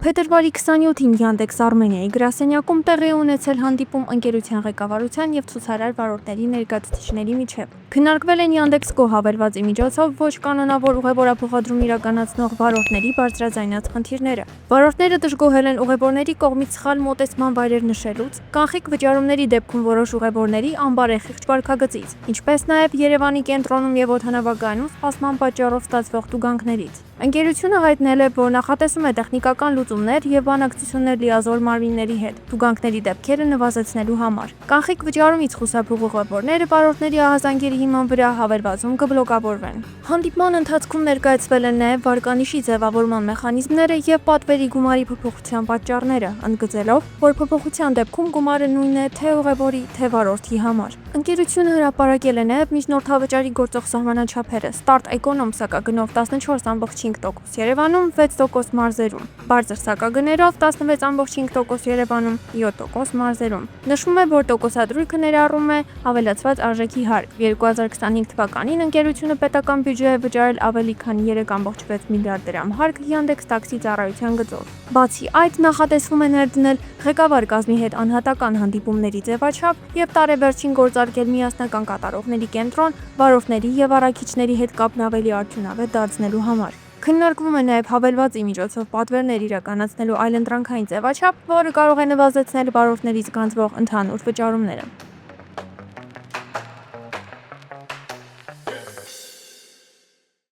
Փետրվարի 27-ին Yandex Armenia-ի գրասենյակում տեղի ունեցել հանդիպում ընկերության ղեկավարության և ցուցարար վարորդների ներկայացուցիչների միջև։ Քննարկվել են Yandex.Go հավելվածի միջոցով ոչ կանոնավոր ուղևորափոխադրում իրականացնող վարորդների բարձրաձայնած խնդիրները։ Վարորդները դժգոհել են ուղևորների կողմից սխալ մոտեցման վայրեր նշելուց, կանխիկ վճարումների դեպքում որոշ ուղևորների անբարեխիղճ վարքագծից, ինչպես նաև Երևանի կենտրոնում և օդանավակայանում սպասման պատճառով ստացվող տուգանքներից։ Ընկերությունը հայտնել է, որ նախատեսում է տեխնիկական լուծումներ և բանակցություններ լիազոր մարմինների հետ տուգանքների դեպքերը նվազեցնելու համար։ Կանխիկ վճարումից խուսափող ուղևորները վարորդների ահազանգերի հիման վրա հավելվածում կբլոկավորվեն։ Հանդիպման ընթացքում ներկայացվել են նաև վարկանիշի ձևավորման մեխանիզմները և պատվերի գումարի փոփոխության պատճառները, ընդգծելով, որ փոփոխության դեպքում գումարը նույնն է թե ուղևորի, թե վարորդի համար։ Ընկերությունը հրապարակել է նաև միջնորդավճարի գործող սահմանաչափերը՝ Start Econom սակագնով 14.5%, Երևանում 6% մարզերում, բարձր սակագներով 16.5% Երևանում, 7% մարզերում։ Նշվում է, որ տոկոսադրույքը ներառում է ավելացված արժեքի հարկ։ 2025 թվականին ընկերությունը պետական բյուջե է վճարել ավելի քան 3.6 միլիարդ դրամ հարկ Yandex Taxi ծառայության գծով։ Բացի այդ, նախատեսվում է ներդնել ղեկավար կազմի հետ անհատական հանդիպումների ձևաչափ և տարեվերջին գործարկել միասնական կատարողների կենտրոն վարորդների և առաքիչների հետ կապն ավելի արդյունավետ դարձնելու համար։ Քննարկվում է նաև հավելվածի միջոցով պատվերներ իրականացնելու այլընտրանքային ձևաչափ, որը կարող է նվազեցնել վարորդներից գանձվող ընդհանուր վճարումները։